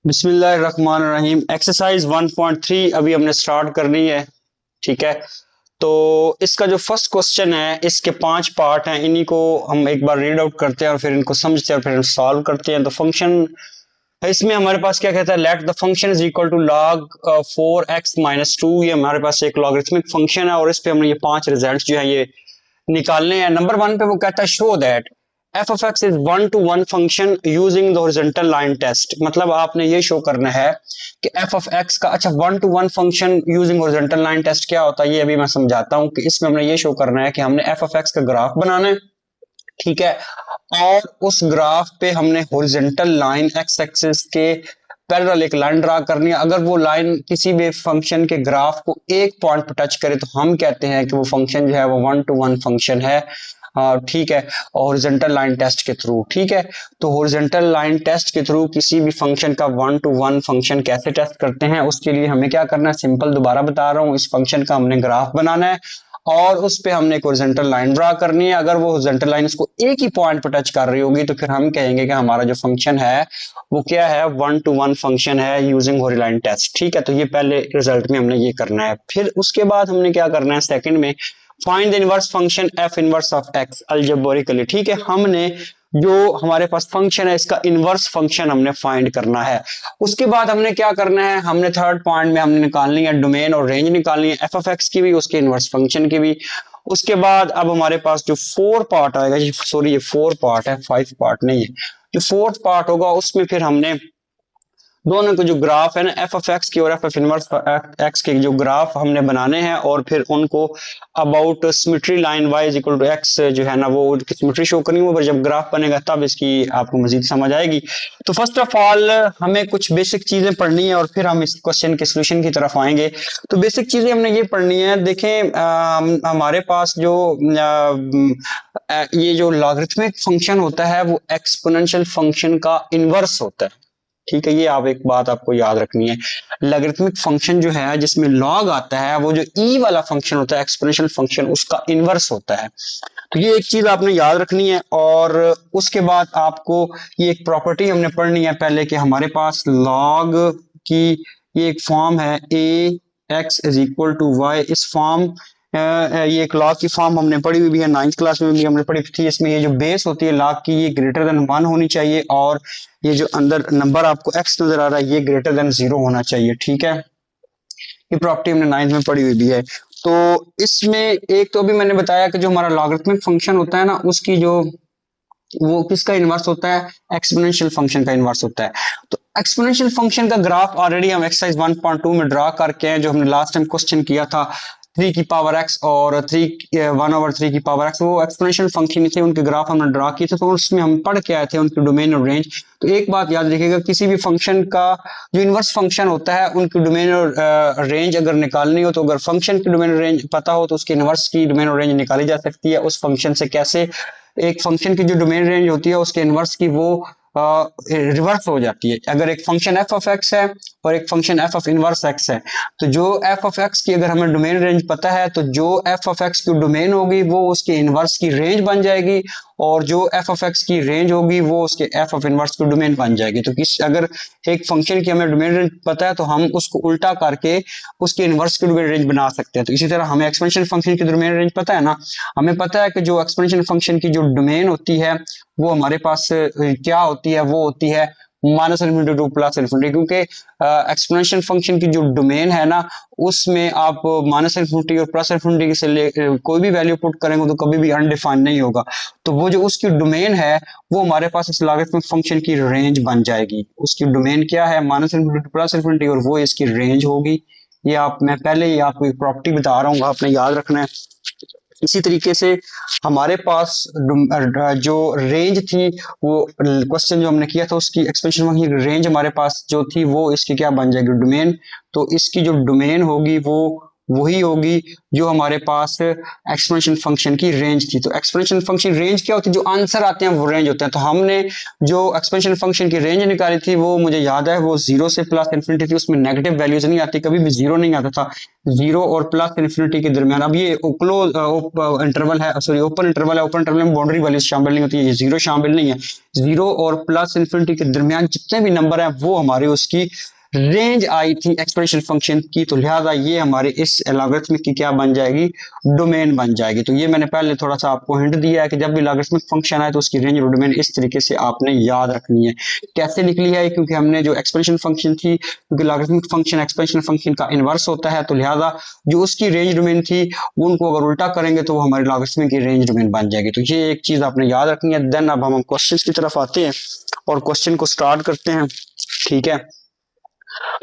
बिस्मिल्लाहिर्रहमानिर्रहीम। एक्सरसाइज 1.3 अभी हमने स्टार्ट करनी है। ठीक है, तो इसका जो फर्स्ट क्वेश्चन है, इसके 5 पार्ट हैं, इन्हीं को हम एक बार रीड आउट करते हैं और फिर इनको समझते हैं और फिर सॉल्व करते हैं। तो फंक्शन इसमें हमारे पास क्या कहता है, let the function is equal to log 4x-2। ये हमारे पास एक लॉगरिथमिक फंक्शन है और इस पे हमने ये 5 रिजल्ट जो है ये निकालने हैं। नंबर 1 पे वो कहता है show that F of x is 1-to-1 function using the horizontal line test. मतलब आपने ये शो करना है कि एफ ऑफ एक्स का, अच्छा 1-to-1 function using horizontal line test क्या होता है ये अभी मैं समझाता हूँ। कि इसमें हमने ये शो करना है कि हमने एफ ऑफ एक्स का ग्राफ बनाना है, ठीक है, और उस ग्राफ पे हमने हॉरिजॉन्टल लाइन एक्स एक्सिस के पैरेलल एक लाइन ड्रा करनी है। अगर वो लाइन किसी भी फंक्शन के ग्राफ को एक पॉइंट पर टच करे तो हम कहते हैं कि वो फंक्शन जो है वो 1-to-1 फंक्शन है। ठीक है, हॉरिजॉन्टल लाइन टेस्ट के थ्रू। ठीक है, तो हॉरिजॉन्टल लाइन टेस्ट के थ्रू किसी भी फंक्शन का 1-to-1 फंक्शन कैसे टेस्ट करते हैं, उसके लिए हमें क्या करना है, सिंपल दोबारा बता रहा हूँ, इस फंक्शन का हमने ग्राफ बनाना है और उस पे हमने एक हॉरिजॉन्टल लाइन ड्रा करनी है। अगर वो हॉरिजॉन्टल लाइन उसको एक ही पॉइंट पर टच कर रही होगी तो फिर हम कहेंगे कि हमारा जो फंक्शन है वो क्या है, 1-to-1 फंक्शन है यूजिंग हॉरिजॉन्टल लाइन टेस्ट। ठीक है, तो ये पहले रिजल्ट में हमने ये करना है। फिर उसके बाद हमने क्या करना है, सेकंड में find the inverse function F inverse of x algebraically. ठीक है, हमने जो हमारे पास फंक्शन है इसका इनवर्स फंक्शन हमने फाइंड करना है। उसके बाद हमने क्या करना है, हमने थर्ड पॉइंट में हमने निकालनी है डोमेन और रेंज निकालनी है एफ ऑफ एक्स की भी, उसके इनवर्स फंक्शन की भी। उसके बाद अब हमारे पास जो 4 पार्ट आएगा, सॉरी ये 4 पार्ट है, 5 पार्ट नहीं है, जो 4th पार्ट होगा उसमें फिर हमने दोनों के जो ग्राफ है ना, एफ ऑफ एक्स की और एफ ऑफ इनवर्स एक्स के जो ग्राफ हमने बनाने हैं और फिर उनको about symmetry line Y is equal to X जो है ना वो सिमेट्री शो करनी है। जब ग्राफ बनेगा तब इसकी आपको मजीद समझ आएगी। तो फर्स्ट ऑफ ऑल हमें कुछ बेसिक चीजें पढ़नी है और फिर हम इस क्वेश्चन के सोल्यूशन की तरफ आएंगे। तो बेसिक चीजें हमने ये पढ़नी है। देखें, हमारे पास जो ये जो लॉगरिथमिक फंक्शन होता है वो एक्सपोनेंशियल फंक्शन का इनवर्स होता है। ठीक है, ये आप एक बात आपको याद रखनी है, लॉगरिथमिक फंक्शन जो है जिसमें लॉग आता है वो जो ई वाला फंक्शन होता है एक्सपोनेंशियल फंक्शन उसका इनवर्स होता है। तो ये एक चीज आपने याद रखनी है। और उसके बाद आपको ये एक प्रॉपर्टी हमने पढ़नी है पहले कि हमारे पास लॉग की ये एक फॉर्म है a x is equal to y. इस फॉर्म ये एक लॉग की फॉर्म हमने पढ़ी हुई भी है, 9th क्लास में भी हमने पढ़ी थी। इसमें ये जो बेस होती है लॉग की ये ग्रेटर देन 1 होनी चाहिए और ये जो अंदर नंबर आपको x नजर आ रहा है ये ग्रेटर देन 0 होना चाहिए। ठीक है, ये प्रॉपर्टी हमने 9th में पढ़ी हुई भी है। तो इसमें एक तो अभी मैंने बताया कि जो हमारा लॉगरिथमिक फंक्शन होता है ना उसकी जो वो किसका इनवर्स होता है, एक्सपोनेंशियल फंक्शन का इनवर्स होता है। तो एक्सपोनेंशियल फंक्शन का ग्राफ ऑलरेडी हम एक्सरसाइज 1.2 में ड्रा करके हैं, जो हमने लास्ट टाइम क्वेश्चन किया था 3 की पावर x और 1/3 की पावर x, वो एक्सपोनेंशियल फंक्शन थे, उनके ग्राफ हमने ड्रा किए थे। तो उसमें हम पढ़ के आए थे उनकी डोमेन और रेंज। तो एक बात याद रखिएगा, किसी भी फंक्शन का जो इनवर्स फंक्शन होता है उनकी डोमेन और रेंज अगर निकालनी हो तो अगर फंक्शन की डोमेन और रेंज पता हो तो उसके इनवर्स की डोमेन और रेंज निकाली जा सकती है। उस फंक्शन से कैसे, एक फंक्शन की जो डोमेन रेंज होती है उसके इनवर्स की वो रिवर्स हो जाती है। अगर एक फंक्शन एफ ऑफ एक्स है और एक function F of inverse x है, तो जो एफ ऑफ एक्स की अगर हमें डोमेन रेंज पता है तो जो एफ ऑफ एक्स की डोमेन होगी वो उसके इनवर्स की रेंज बन जाएगी और जो एफ ऑफ एक्स की रेंज होगी वो उसके एफ ऑफ इनवर्स की डोमेन बन जाएगी। तो किस अगर एक फंक्शन की हमें डोमेन रेंज पता है तो हम उसको उल्टा करके उसके इनवर्स की डोमेन रेंज बना सकते हैं। तो इसी तरह हमें एक्सपोनेंशियल फंक्शन की डोमेन रेंज पता है ना, हमें पता है कि जो एक्सपोनेंशियल फंक्शन की जो डोमेन होती है वो हमारे पास क्या होती है, वो होती है minus infinity two plus infinity. क्योंकि एक्सपोनेंशियल फंक्शन की जो डोमेन है ना उसमें आप माइनस इनफिनिटी और प्लस इनफिनिटी से कोई भी वैल्यू पुट करेंगे तो कभी भी अनडिफाइंड नहीं होगा। तो वो जो उसकी डोमेन है वो हमारे पास इस लॉगरिथमिक फंक्शन की रेंज बन जाएगी। उसकी डोमेन क्या है, minus infinity two plus infinity, और वो इसकी रेंज होगी। ये आप, मैं पहले ही आपको एक प्रॉपर्टी बता रहा हूँ, आपने याद रखना है। इसी तरीके से हमारे पास जो रेंज थी, वो क्वेश्चन जो हमने किया था उसकी एक्सपेंशन फंक्शन रेंज हमारे पास जो थी वो इसकी क्या बन जाएगी, डोमेन। तो इसकी जो डोमेन होगी वो वही होगी जो हमारे पास एक्सपोनेंशियल फंक्शन की रेंज थी। तो एक्सपोनेंशियल फंक्शन रेंज क्या होती है, जो आंसर आते हैं वो रेंज होते हैं। तो हमने जो एक्सपोनेंशियल फंक्शन की रेंज निकाली थी वो मुझे याद है वो 0 से प्लस इन्फिनिटी थी, उसमें नेगेटिव वैल्यूज नहीं आती, कभी भी 0 नहीं आता था, 0 और प्लस इन्फिनिटी के दरमियान। अब ये क्लोज इंटरवल है, सॉरी ओपन इंटरवल है, ओपन इंटरवल में बाउंड्री वैल्यूज शामिल नहीं होती है, ये 0 शामिल नहीं है। 0 और प्लस इन्फिनिटी के दरमियान जितने भी नंबर है वो हमारे उसकी रेंज आई थी एक्सपोनेंशियल फंक्शन की। तो लिहाजा ये हमारे इस लॉगरिथमिक की क्या बन जाएगी, डोमेन बन जाएगी। तो ये मैंने पहले थोड़ा सा आपको हिंट दिया है कि जब भी लॉगरिथमिक फंक्शन आए तो उसकी रेंज और डोमेन इस तरीके से आपने याद रखनी है। कैसे निकली है, क्योंकि हमने जो एक्सपोनेंशियल फंक्शन थी, क्योंकि लॉगरिथमिक फंक्शन एक्सपोनेंशियल फंक्शन का इनवर्स होता है, तो लिहाजा जो उसकी रेंज डोमेन थी उनको अगर उल्टा करेंगे तो वो हमारी लॉगरिथमिक की रेंज डोमेन बन जाएगी। तो ये एक चीज आपने याद रखनी है। देन अब हम क्वेश्चन की तरफ आते हैं और क्वेश्चन को स्टार्ट करते हैं। ठीक है,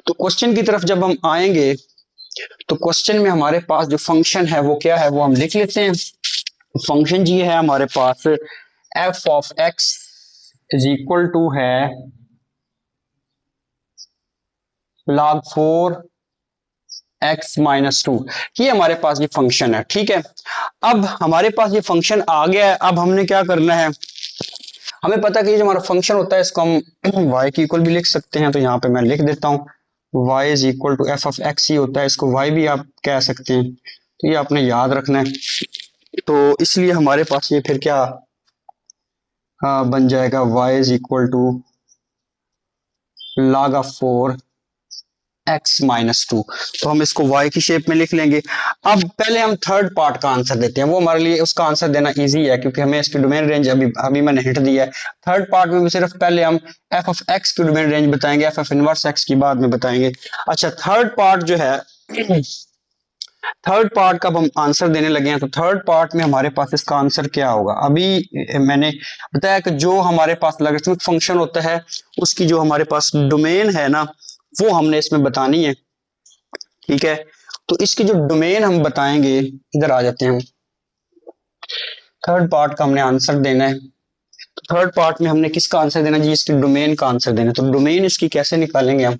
तो क्वेश्चन की तरफ जब हम आएंगे तो क्वेश्चन में हमारे पास जो फंक्शन है वो क्या है वो हम लिख लेते हैं। फंक्शन जी है हमारे पास f of x is equal to है log 4 x माइनस 2। ये हमारे पास ये फंक्शन है। ठीक है, अब हमारे पास ये फंक्शन आ गया है। अब हमने क्या करना है, हमें पता है कि ये जो हमारा फंक्शन होता है इसको हम y की इक्वल भी लिख सकते हैं। तो यहाँ पे मैं लिख देता हूँ y is equal to F of x ही होता है, इसको y भी आप कह सकते हैं। तो ये आपने याद रखना है। तो इसलिए हमारे पास ये फिर क्या बन जाएगा, y is equal to log of 4 x minus 2। तो हम इसको y की शेप में लिख लेंगे। अब पहले हम थर्ड पार्ट का आंसर देते हैं, वो हमारे लिए उसका आंसर देना इजी है क्योंकि हमें इसकी डोमेन रेंज अभी मैंने हिंट दिया है। थर्ड पार्ट में भी सिर्फ पहले हम f ऑफ x की डोमेन रेंज बताएंगे, f ऑफ इनवर्स x की बाद में बताएंगे। अच्छा, थर्ड पार्ट जो है, थर्ड पार्ट का हम आंसर देने लगे हैं। तो थर्ड पार्ट में हमारे पास इसका आंसर क्या होगा, अभी मैंने बताया कि जो हमारे पास लॉगरिथमिक फंक्शन होता है उसकी जो हमारे पास डोमेन है ना वो हमने इसमें बतानी है। ठीक है, तो इसकी जो डोमेन हम बताएंगे, इधर आ जाते हैं हम, थर्ड पार्ट का हमने आंसर देना है। तो थर्ड पार्ट में हमने किसका आंसर देना जी, इसकी डोमेन का आंसर देना है। तो डोमेन इसकी कैसे निकालेंगे हम,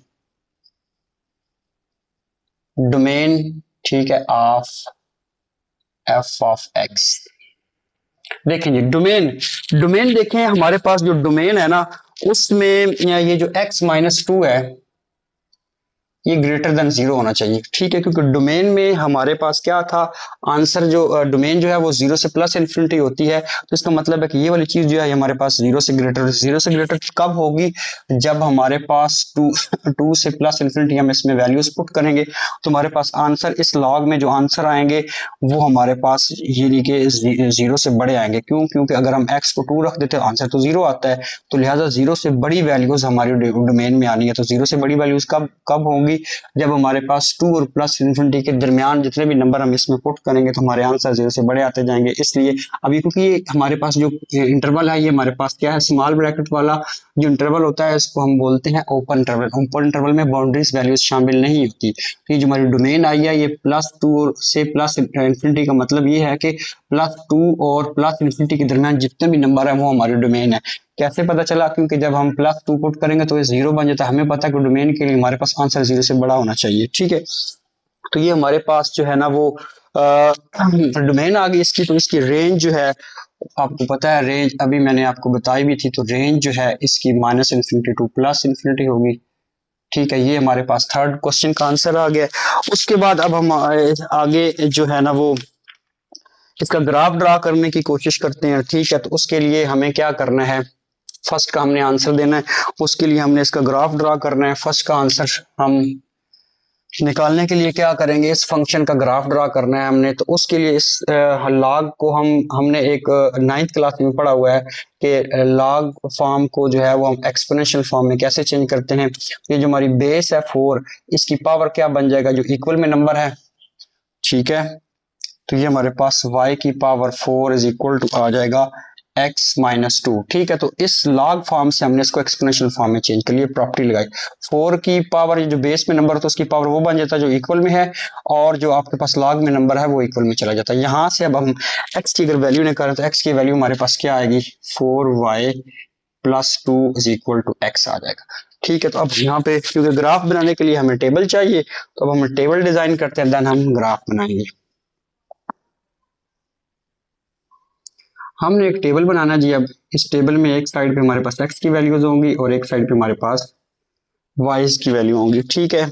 डोमेन ठीक है ऑफ एफ ऑफ एक्स। देखें जी डोमेन, डोमेन देखें हमारे पास जो डोमेन है ना उसमें ये जो x माइनस 2 है ये ग्रेटर देन 0 होना चाहिए। ठीक है, क्योंकि डोमेन में हमारे पास क्या था, आंसर जो डोमेन जो है वो 0 से प्लस इन्फिनिटी होती है। तो इसका मतलब है कि ये वाली चीज जो है हमारे पास 0 से ग्रेटर, 0 से ग्रेटर कब होगी, जब हमारे पास 2 से प्लस इन्फिनिटी हम इसमें वैल्यूज पुट करेंगे तो हमारे पास आंसर, इस लॉग में जो आंसर आएंगे वो हमारे पास यानी कि 0 से बड़े आएंगे। क्यों, क्योंकि अगर हम x को 2 रख देते हैं आंसर तो 0 आता है। तो लिहाजा 0 से बड़ी वैल्यूज हमारी डोमेन में आनी है। तो 0 से बड़ी वैल्यूज कब होंगी, जब हमारे पास 2 और प्लस इन्फिनिटी के दरमियान जितने भी नंबर हम इसमें पुट करेंगे तो हमारे आंसर 0 से बड़े आते जाएंगे। इसलिए अभी क्योंकि ये हमारे पास जो इंटरवल है ये हमारे पास क्या है, स्मॉल ब्रैकेट वाला जो इंटरवल होता है इसको हम बोलते हैं ओपन इंटरवल। ओपन इंटरवल में बाउंड्रीज वैल्यूज शामिल नहीं होती। तो ये जो हमारी डोमेन आई है ये +2 से प्लस इन्फिनिटी का मतलब ये है कि +2 और प्लस इन्फिनिटी के दरमियान जितने भी नंबर है वो हमारी डोमेन है। कैसे पता चला, क्योंकि जब हम +2 पुट करेंगे तो ये 0 बन जाता है। हमें पता है कि डोमेन के लिए हमारे पास आंसर 0 से बड़ा होना चाहिए। ठीक है, तो ये हमारे पास जो है ना वो डोमेन आ गई इसकी। तो इसकी रेंज जो है आपको पता है, रेंज अभी मैंने आपको बताई भी थी। तो रेंज जो है इसकी -इन्फिनिटी टू प्लस इन्फिनिटी होगी। ठीक है, ये हमारे पास थर्ड क्वेश्चन का आंसर आ गया। उसके बाद अब हम आगे जो है ना वो इसका ग्राफ ड्रा करने की कोशिश करते हैं। ठीक है, तो उसके लिए हमें क्या करना है, फर्स्ट का हमने आंसर देना है, उसके लिए हमने इसका ग्राफ ड्रा करना है। फर्स्ट का आंसर हम निकालने के लिए क्या करेंगे, इस फंक्शन का ग्राफ ड्रा करना है हमने। तो उसके लिए इस लॉग को हमने एक 9th क्लास में पढ़ा हुआ है कि लॉग फॉर्म को जो है वो हम एक्सपोनेंशियल फॉर्म में कैसे चेंज करते हैं। ये जो हमारी बेस है 4, इसकी पावर क्या बन जाएगा, जो इक्वल में नंबर है। ठीक है, तो ये हमारे पास y की पावर 4 इज इक्वल टू आ जाएगा x माइनस 2। ठीक है, तो इस लॉग फॉर्म से हमने इसको एक्सपोनेंशियल फॉर्म में चेंज कर लिया, प्रॉपर्टी लगाई। 4 की पावर जो बेस में नंबर तो उसकी पावर वो बन जाता है जो इक्वल में है, और जो आपके पास लॉग में नंबर है वो इक्वल में चला जाता है। यहां से अब हम x की अगर वैल्यू निकालें तो x की वैल्यू हमारे पास क्या आएगी, 4y + 2 is equal to x आ जाएगा। ठीक है, तो अब यहाँ पे क्योंकि ग्राफ बनाने के लिए हमें टेबल चाहिए, तो अब हम टेबल डिजाइन करते हैं, देन हम ग्राफ बनाएंगे। हमने एक टेबल बनाना जी। अब इस टेबल में एक साइड पे हमारे पास एक्स की वैल्यूज होंगी और एक साइड पे हमारे पास वाई की वैल्यू होंगी। ठीक है,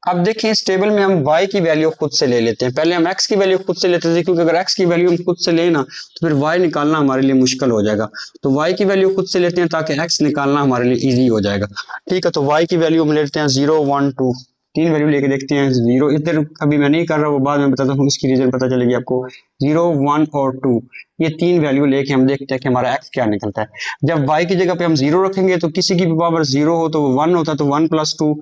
अब देखिए इस टेबल में हम y की वैल्यू खुद से ले लेते हैं। पहले हम x की वैल्यू खुद से लेते थे, क्योंकि अगर x की वैल्यू हम खुद से लेना तो फिर y निकालना हमारे लिए मुश्किल हो जाएगा। तो y की वैल्यू खुद से लेते हैं ताकि x निकालना हमारे लिए इजी हो जाएगा। ठीक है, तो y की वैल्यू हम लेते हैं 0 1 2, तीन वैल्यू लेके देखते हैं। 0 इधर अभी मैं नहीं कर रहा, वो बाद में बताता हूँ, इसकी रीजन पता चलेगी आपको। 0 1 और 2 ये तीन वैल्यू लेके हम देखते हैं कि हमारा x क्या निकलता है। जब y की जगह पे हम 0 रखेंगे तो किसी की भी पावर 0 हो तो 1 होता है, तो 1 + 2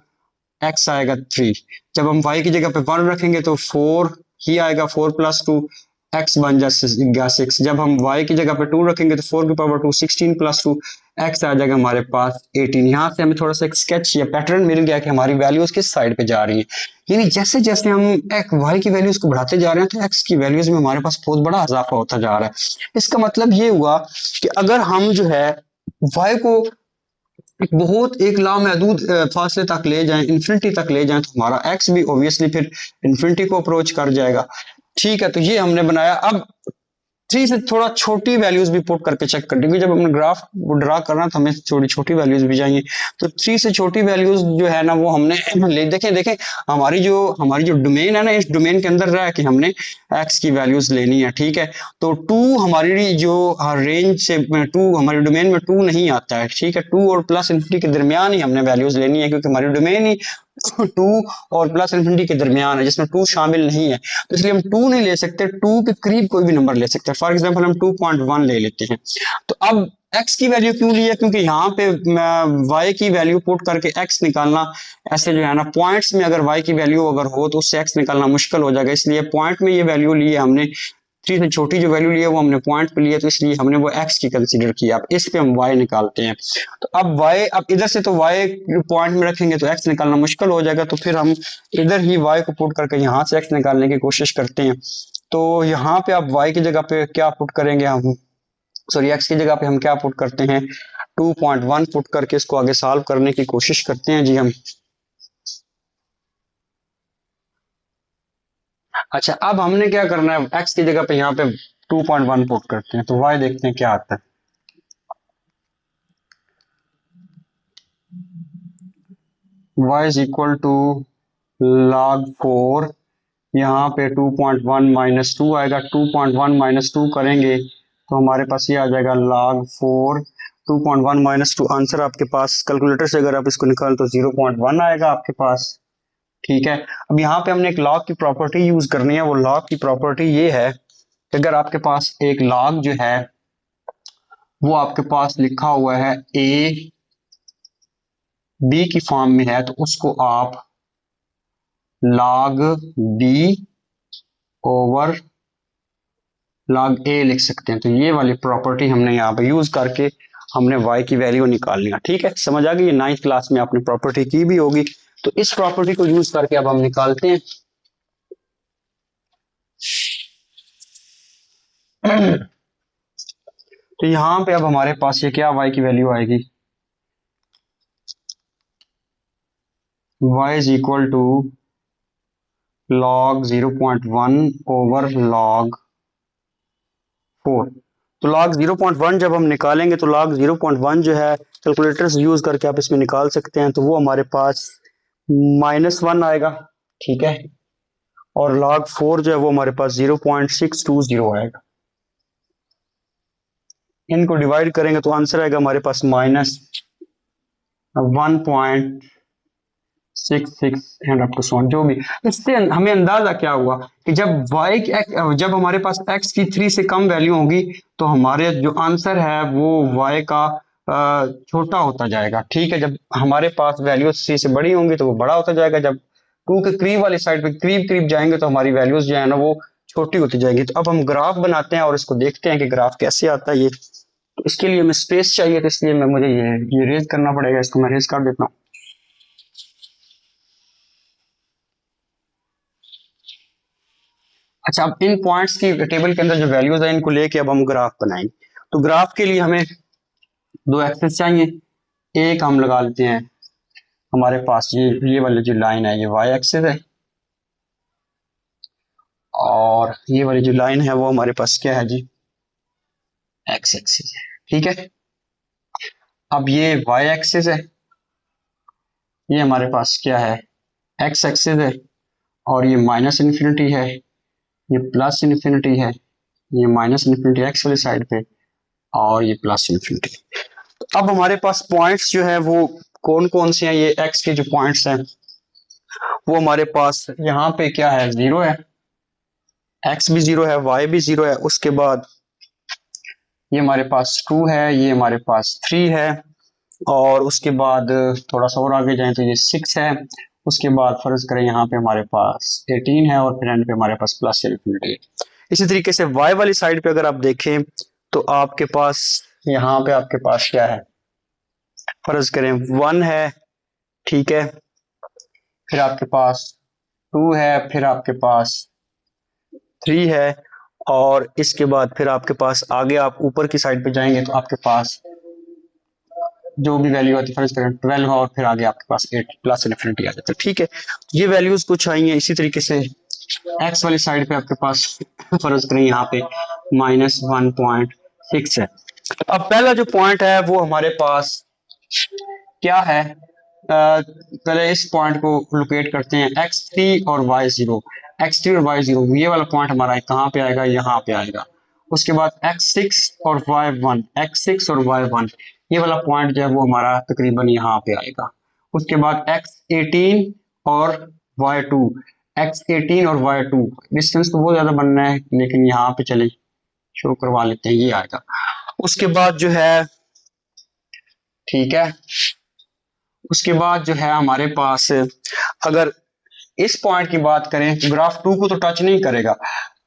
x आएगा 3। जब हम y की जगह पे 1 रखेंगे तो 4 ही आएगा, 4 + 2 x बन जाएगा 6। जब हम y की जगह पे 2 रखेंगे तो 4 की पावर 2 16 + 2 x आ जाएगा हमारे पास 18। यहाँ से हमें थोड़ा सा एक स्केच या पैटर्न मिल गया कि हमारी वैल्यूज किस साइड पे जा रही है। यानी जैसे जैसे हम y की वैल्यूज को बढ़ाते जा रहे हैं तो x की वैल्यूज में हमारे पास बहुत बड़ा इजाफा होता जा रहा है। इसका मतलब ये हुआ कि अगर हम जो है y को बहुत एक लामहदूद फासले तक ले जाएं, इन्फिनिटी तक ले जाएं, तो हमारा एक्स भी ऑब्वियसली फिर इन्फिनिटी को अप्रोच कर जाएगा। ठीक है, तो ये हमने बनाया। अब 3 से थोड़ा छोटी वैल्यूज भी पुट करके चेक कर, क्योंकि जब हमने ग्राफ ड्रा करना तो हमें छोटी छोटी वैल्यूज भी चाहिए। तो 3 से छोटी वैल्यूज जो है ना वो हमने ले, देखें देखें हमारी जो डोमेन है ना, इस डोमेन के अंदर रह के हमने एक्स की वैल्यूज लेनी है। ठीक है, तो 2 हमारी जो रेंज से 2 हमारी डोमेन में 2 नहीं आता है। ठीक है, 2 और प्लस इन्फिनिटी के दरमियान ही हमने वैल्यूज लेनी है, क्योंकि हमारी डोमेन ही 2 और प्लस इन्फिनिटी के दरमियान है, जिसमें 2 शामिल नहीं है। तो इसलिए हम 2 नहीं ले सकते, 2 के करीब कोई भी नंबर ले सकते हैं। फॉर एग्जांपल हम 2.1 ले लेते हैं। तो अब x की वैल्यू क्यों ली है, क्योंकि यहाँ पे y की वैल्यू पुट करके x निकालना ऐसे जो है ना, पॉइंट्स में अगर y की वैल्यू अगर हो तो उससे x निकालना मुश्किल हो जाएगा। इसलिए पॉइंट में ये वैल्यू ली है हमने, 3 से छोटी जो वैल्यू ली है वो हमने पॉइंट पे ली है, तो इसलिए हमने वो x की कंसीडर किया। अब इस पे हम y निकालते हैं। तो अब इधर से तो y पॉइंट में रखेंगे तो x निकालना मुश्किल हो जाएगा, तो फिर हम इधर ही y को पुट करके यहाँ से x निकालने की कोशिश करते हैं। तो यहाँ पे आप y की जगह पे क्या पुट करेंगे, हम सॉरी x की जगह पे हम क्या पुट करते हैं, 2.1 पुट करके इसको आगे सॉल्व करने की कोशिश करते हैं जी हम। अच्छा, अब हमने क्या करना है, x की जगह पे यहाँ पे 2.1 पुट करते हैं, तो y देखते हैं क्या आता है। y is equal to log 4, यहाँ पे 2.1 - 2 आएगा। 2.1 - 2 करेंगे तो हमारे पास ये आ जाएगा log 4। 2.1 - 2 आंसर आपके पास कैलकुलेटर से अगर आप इसको निकाल तो 0.1 आएगा आपके पास। ठीक है, अब यहाँ पे हमने एक लॉग की प्रॉपर्टी यूज करनी है। वो लॉग की प्रॉपर्टी ये है कि अगर आपके पास एक लॉग जो है वो आपके पास लिखा हुआ है a b की फॉर्म में है, तो उसको आप log b over log a लिख सकते हैं। तो ये वाली प्रॉपर्टी हमने यहाँ पे यूज करके हमने y की वैल्यू निकालनी है। ठीक है, समझ आ गई। ये 9th क्लास में आपने प्रॉपर्टी की भी होगी। तो इस प्रॉपर्टी को यूज करके अब हम निकालते हैं। तो यहाँ पे अब हमारे पास ये क्या y की वैल्यू आएगी, y is equal to log 0.1 over log 4। तो log 0.1 जब हम निकालेंगे तो log 0.1 जो है कैलकुलेटर्स यूज करके आप इसमें निकाल सकते हैं, तो वो हमारे पास -1 आएगा। ठीक है, और log 4 जो है वो हमारे पास 0.620 आएगा। इनको डिवाइड करेंगे तो आंसर आएगा हमारे पास -1.66 and up to so on, जो भी। इससे हमें अंदाजा क्या हुआ कि जब हमारे पास x की 3 से कम वैल्यू होगी तो हमारे जो आंसर है वो y का छोटा होता जाएगा। ठीक है, जब हमारे पास वैल्यू 3 से बड़ी होंगी तो वो बड़ा होता जाएगा। जब 2 के करीब वाली साइड पे करीब करीब जाएंगे तो हमारी वैल्यूज जो है ना वो छोटी होती जाएगी। तो अब हम ग्राफ बनाते हैं और इसको देखते हैं कि ग्राफ कैसे आता है। ये तो इसके लिए हमें स्पेस चाहिए, तो इसलिए मुझे ये रेज करना पड़ेगा। इसको मैं रेज कर देता हूँ। अच्छा, अब इन पॉइंट्स की टेबल के अंदर जो वैल्यूज है इनको लेके अब हम ग्राफ बनाएंगे। तो ग्राफ के लिए हमें 2 एक्सेस चाहिए। एक हम लगा लेते हैं, हमारे पास ये वाली जो लाइन है ये वाई एक्सिस है, और ये वाली जो लाइन है वो हमारे पास क्या है जी, एक्स एक्सिस है। ठीक है, अब ये वाई एक्सिस है, ये हमारे पास क्या है, एक्स एक्सिस है, और ये माइनस इन्फिनिटी है, ये प्लस इन्फिनिटी है, ये माइनस इन्फिनिटी एक्स वाली साइड पे, और ये प्लस इन्फिनिटी। तो अब हमारे पास पॉइंट्स जो है वो कौन कौन से हैं, ये एक्स के जो पॉइंट्स हैं वो हमारे पास यहाँ पे क्या है, जीरो है, एक्स भी जीरो है, वाई भी जीरो है, उसके बाद ये हमारे पास टू है, ये हमारे पास थ्री है, और उसके बाद थोड़ा सा और आगे जाएं तो ये सिक्स है, उसके बाद फर्ज करें यहाँ पे हमारे पास 18 है, और फिर एंड पे हमारे पास प्लस इन्फिनिटी है। इसी तरीके से y वाली साइड पे अगर आप देखें तो आपके पास यहाँ पे आपके पास क्या है, फर्ज करें 1 है, ठीक है, फिर आपके पास 2 है, फिर आपके पास 3 है, और इसके बाद फिर आपके पास आगे आप ऊपर की साइड पे जाएंगे तो आपके पास जो भी वैल्यू आती है, फर्ज करें 12 और फिर आगे आपके पास 8 प्लस इन्फिनिटी आ जाता है। ठीक है, ये वैल्यूज कुछ आई हैं। इसी तरीके से एक्स वाली साइड पे आपके पास फर्ज करें यहाँ पे -1.6 है। अब पहला जो पॉइंट है वो हमारे पास क्या है, पहले इस पॉइंट को लोकेट करते हैं, x3 और y0, x3 और y0 ये वाला पॉइंट हमारा कहाँ पे आएगा, यहाँ पे आएगा। उसके बाद x6 और y1, x6 और y1 ये वाला पॉइंट जो है वो हमारा तकरीबन यहाँ पे आएगा। उसके बाद x18 और y2, x18 और y2 डिस्टेंस तो बहुत ज्यादा बनना है लेकिन यहाँ पे चले शुरू करवा लेते हैं, ये आएगा। उसके बाद जो है, ठीक है, उसके बाद जो है हमारे पास अगर इस पॉइंट की बात करें तो ग्राफ 2 को तो टच नहीं करेगा,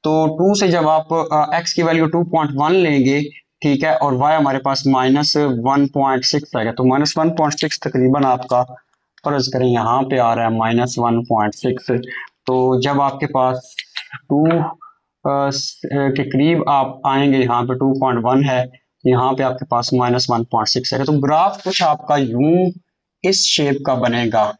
तो 2 से जब आप x की वैल्यू 2.1 लेंगे, ठीक है, और y हमारे पास -1.6 आएगा, तो -1.6 तकरीबन आपका फर्ज करें यहाँ पे आ रहा है -1.6। तो जब आपके पास 2 के करीब आप आएंगे, यहाँ पे 2.1 है, यहाँ पे आपके पास -1.6 है, तो ग्राफ कुछ आपका यूं इस शेप का बनेगा।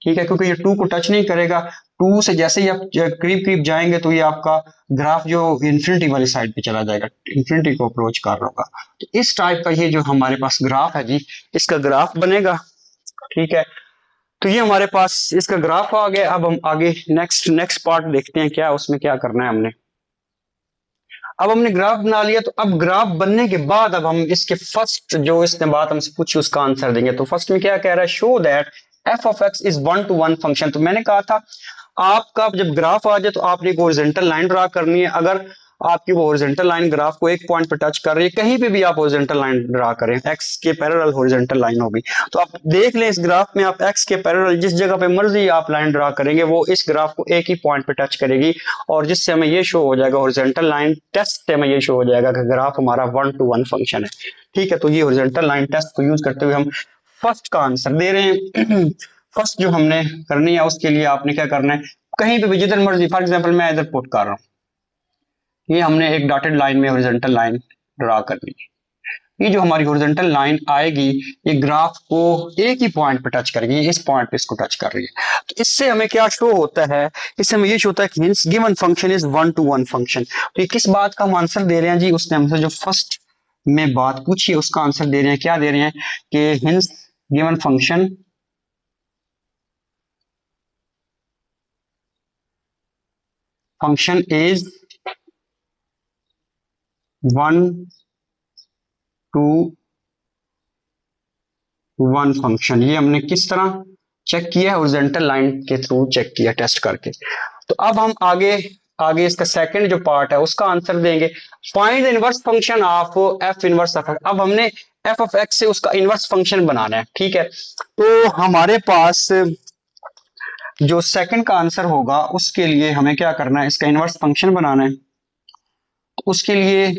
ठीक है, क्योंकि ये 2 को टच नहीं करेगा, 2 से जैसे ही आप करीब करीब जाएंगे तो ये आपका ग्राफ जो इन्फिनिटी वाली साइड पे चला जाएगा, इन्फिनिटी को अप्रोच कर रहा होगा। तो इस टाइप का ये जो हमारे पास ग्राफ है जी, इसका ग्राफ बनेगा। ठीक है, तो ये हमारे पास इसका ग्राफ आ गया। अब हम आगे नेक्स्ट पार्ट देखते हैं, क्या उसमें क्या करना है हमने। अब हमने ग्राफ बना लिया, तो अब ग्राफ बनने के बाद अब हम इसके फर्स्ट जो इसने बात हमसे पूछी उसका आंसर देंगे। तो फर्स्ट में क्या कह रहा है, show that f of x is 1-to-1 function. तो मैंने कहा था आपका जब ग्राफ आ जाए तो आपने एक हॉरिजॉन्टल लाइन ड्रा करनी है। अगर आपकी वो हॉरिजॉन्टल लाइन ग्राफ को एक पॉइंट पर टच कर रही है, कहीं पे भी आप हॉरिजॉन्टल लाइन ड्रा करें, एक्स के पैरेलल हॉरिजॉन्टल लाइन होगी। तो आप देख लें इस ग्राफ में आप एक्स के पैरेलल जिस जगह पे मर्जी आप लाइन ड्रा करेंगे वो इस ग्राफ को एक ही पॉइंट पे टच करेगी, और जिससे हमें ये शो हो जाएगा, हॉरिजॉन्टल लाइन टेस्ट से हमें ये शो हो जाएगा कि ग्राफ हमारा 1-to-1 फंक्शन है। ठीक है, तो ये हॉरिजॉन्टल लाइन टेस्ट को यूज करते हुए हम फर्स्ट का आंसर दे रहे हैं। फर्स्ट जो हमने करनी है उसके लिए आपने क्या करना है, कहीं पे भी जिधर मर्जी, फॉर एग्जांपल मैं इधर पुट कर रहा हूँ, ये हमने एक डॉटेड लाइन में हॉरिजॉन्टल लाइन ड्रा करनी है। ये जो हमारी हॉरिजॉन्टल लाइन आएगी ये ग्राफ को एक ही पॉइंट पे टच करेगी, इस पॉइंट पे इसको टच कर रही है। तो इससे हमें क्या शो होता है, इससे हमें ये शो होता है कि hints given function is 1-to-1 function. तो ये किस बात का हम आंसर दे रहे हैं जी, उसने हमसे जो फर्स्ट में बात पूछी उसका आंसर दे रहे हैं। क्या दे रहे हैं कि hints given function is 1-to-1 function. ये हमने किस तरह चेक किया है, हॉरिजॉन्टल लाइन के थ्रू चेक किया टेस्ट करके। तो अब हम आगे इसका सेकंड जो पार्ट है उसका आंसर देंगे। Find the inverse function of F inverse of x. अब हमने एफ ऑफ एक्स से उसका इनवर्स फंक्शन बनाना है। ठीक है, तो हमारे पास जो सेकंड का आंसर होगा उसके लिए हमें क्या करना है, इसका इनवर्स फंक्शन बनाना है। तो उसके लिए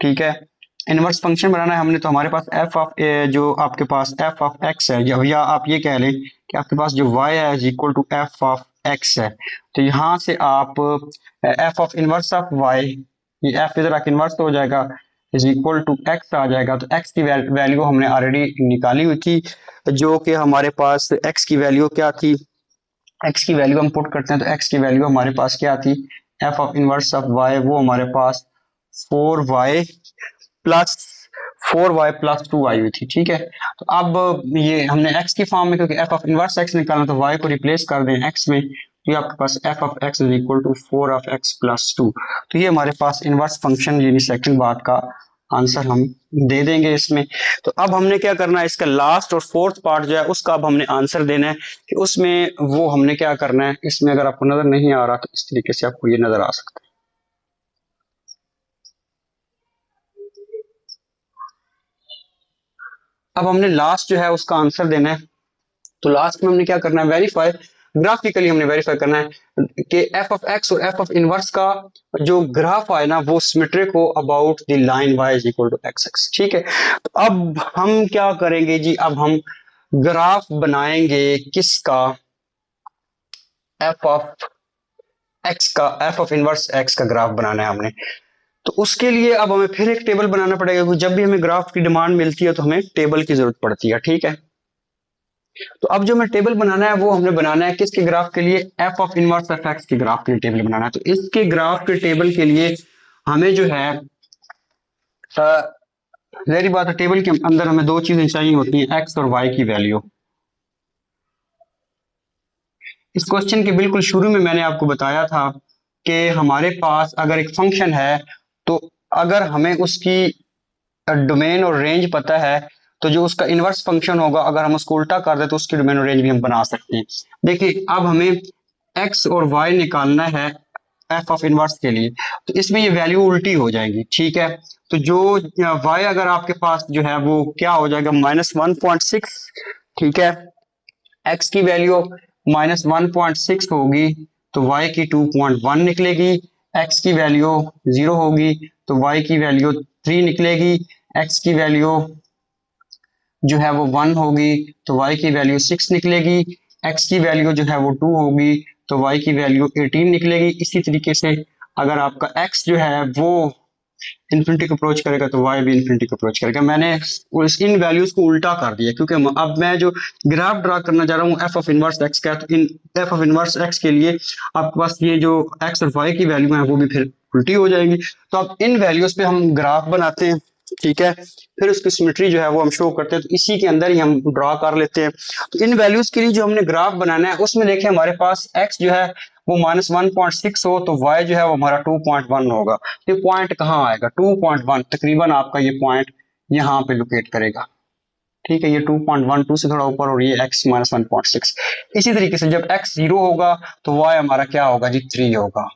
ठीक है, इनवर्स फंक्शन बनाना है हमने, तो हमारे पास एफ ऑफ जो आपके पास एफ ऑफ एक्स है, या आप ये कह लें कि आपके पास जो y है equal to F of X है। तो यहाँ से आप F of inverse of y, ये एफ इधर आके इनवर्स तो हो जाएगा, इज इक्वल टू एक्स आ जाएगा। तो एक्स की वैल्यू हमने ऑलरेडी निकाली हुई थी, जो कि हमारे पास एक्स की वैल्यू क्या थी, एक्स की वैल्यू हम पुट करते हैं तो एक्स की वैल्यू हमारे पास क्या थी, F of inverse of Y, वो हमारे पास 4y प्लस 2 आई हुई थी। ठीक है, तो अब ये हमने एक्स की फॉर्म में, क्योंकि एफ ऑफ इनवर्स एक्स निकालना, तो वाई को रिप्लेस कर दें एक्स में, तो ये आपके पास f of x is equal to 4 of x plus 2। तो ये हमारे पास इनवर्स फंक्शन यानी सेकंड बात का आंसर हम दे देंगे इसमें। तो अब हमने क्या करना है, इसका लास्ट और फोर्थ पार्ट जो है उसका अब हमने आंसर देना है कि उसमें वो हमने क्या करना है। इसमें अगर आपको नजर नहीं आ रहा तो इस तरीके से आपको ये नजर आ सकता है। अब हमने लास्ट जो है उसका आंसर देना है। तो लास्ट में हमने क्या करना है, वेरीफाई, ग्राफिकली हमने वेरीफाई करना है कि एफ ऑफ एक्स और एफ ऑफ इनवर्स का जो ग्राफ आए ना वो सिमेट्रिक हो about the line Y is equal to X X. ठीक है, तो अब हम क्या करेंगे जी, अब हम ग्राफ बनाएंगे किसका, एफ ऑफ एक्स का, एफ ऑफ इनवर्स एक्स का ग्राफ बनाना है हमने। तो उसके लिए अब हमें फिर एक टेबल बनाना पड़ेगा, क्योंकि जब भी हमें ग्राफ की डिमांड मिलती है तो हमें टेबल की जरूरत पड़ती है। ठीक है, तो अब जो हमें टेबल बनाना है वो हमने बनाना है किसके ग्राफ के लिए, F of inverse F x के ग्राफ के लिए टेबल बनाना है। तो इसके ग्राफ के टेबल के लिए हमें जो है जाहिर बात है टेबल के अंदर हमें दो चीजें चाहिए होती हैं, एक्स और वाई की वैल्यू। इस क्वेश्चन के बिल्कुल शुरू में मैंने आपको बताया था कि हमारे पास अगर एक फंक्शन है, तो अगर हमें उसकी डोमेन और रेंज पता है, तो जो उसका इनवर्स फंक्शन होगा अगर हम उसको उल्टा कर दे तो उसकी डोमेन और रेंज भी हम बना सकते हैं। देखिए अब हमें एक्स और वाई निकालना है एफ ऑफ इनवर्स के लिए, तो इसमें ये वैल्यू उल्टी हो जाएगी। ठीक है, तो जो वाई अगर आपके पास जो है वो क्या हो जाएगा, -1.6। ठीक है, एक्स की वैल्यू -1.6 होगी तो वाई की 2.1 निकलेगी, एक्स की वैल्यू 0 होगी तो वाई की वैल्यू 3 निकलेगी, एक्स की वैल्यू जो है वो 1 होगी तो वाई की वैल्यू 6 निकलेगी, एक्स की वैल्यू जो है वो 2 होगी तो वाई की वैल्यू 18 निकलेगी। इसी तरीके से अगर आपका एक्स जो है वो इन्फिनिटी को अप्रोच करेगा तो वाई भी इन्फिनिटी को अप्रोच करेगा। मैंने इन वैल्यूज को उल्टा कर दिया, क्योंकि अब मैं जो ग्राफ ड्रा करना चाह रहा हूँ एफ ऑफ इनवर्स एक्स का, तो in F of inverse x के लिए आपके पास ये जो एक्स और वाई की वैल्यू है वो भी फिर उल्टी हो जाएगी। तो अब इन वैल्यूज पे हम ग्राफ बनाते हैं। ठीक है, फिर उसकी सिमेट्री जो है वो हम शो करते हैं, तो इसी के अंदर ही हम ड्रा कर लेते हैं। तो इन वैल्यूज के लिए जो हमने ग्राफ बनाना है उसमें देखें हमारे पास एक्स जो है वो -1.6 हो तो वाई जो है वो हमारा 2.1 होगा। ये पॉइंट कहाँ आएगा, 2.1 तकरीबन आपका ये पॉइंट यहाँ पे लोकेट करेगा। ठीक है, ये 2.12 से थोड़ा ऊपर और ये x -1.6। इसी तरीके से जब x 0 होगा तो y हमारा क्या होगा जी, 3 होगा।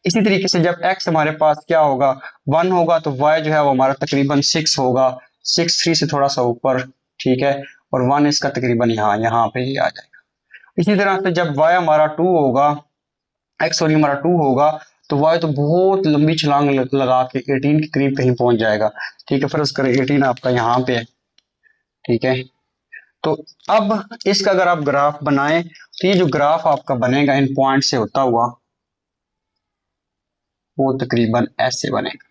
इसी तरीके से जब x हमारे पास क्या होगा, 1 होगा तो y जो है वो हमारा तकरीबन 6 होगा, 6 3 से थोड़ा सा ऊपर। ठीक है, और 1 इसका तकरीबन यहाँ यहाँ पे ही आ जाएगा। इसी तरह से जब y हमारा 2 होगा, एक्स सॉरी हमारा 2 होगा, तो वाई तो बहुत लंबी छलांग लगा के 18 के करीब कहीं पहुंच जाएगा। ठीक है, फर्ज करें 18 आपका यहाँ पे है। ठीक है, तो अब इसका अगर आप ग्राफ बनाएं तो ये जो ग्राफ आपका बनेगा इन पॉइंट से होता हुआ वो तकरीबन ऐसे बनेगा।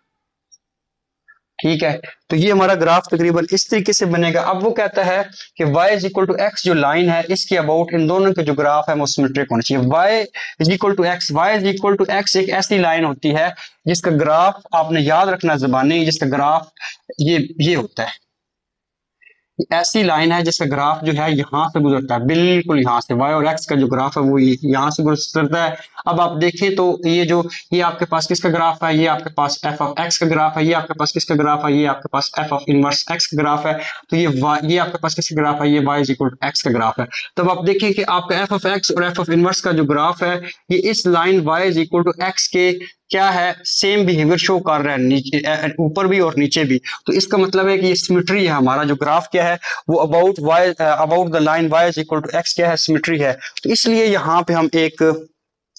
ठीक है, तो ये हमारा ग्राफ तकरीबन इस तरीके से बनेगा। अब वो कहता है कि y is equal to X जो लाइन है इसके अबाउट इन दोनों के जो ग्राफ है वो सिमेट्रिक होना चाहिए। y is equal to X, y is equal to X एक ऐसी लाइन होती है जिसका ग्राफ आपने याद रखना जबानी, जिसका ग्राफ ये होता है, ऐसी लाइन है जिसका ग्राफ जो है यहाँ से गुजरता है, बिल्कुल यहाँ से y और x का जो ग्राफ है वो यहाँ से गुजरता है। अब आप देखें तो ये जो ये आपके पास किसका ग्राफ है, ये आपके पास f ऑफ x का ग्राफ है, ये आपके पास किसका ग्राफ है, ये आपके पास f ऑफ इनवर्स x का ग्राफ है। तो ये आपके पास किसका ग्राफ है, ये y is equal to x का ग्राफ है। तब आप देखें कि आपका f ऑफ x और f ऑफ इनवर्स का जो ग्राफ है ये इस line y is equal to x के क्या है, सेम बिहेवियर शो कर रहा है, नीचे ऊपर भी और नीचे भी। तो इसका मतलब है कि ये सिमेट्री है, हमारा जो ग्राफ क्या है वो about the line y is equal to x क्या है, सिमेट्री है। तो इसलिए यहाँ पे हम एक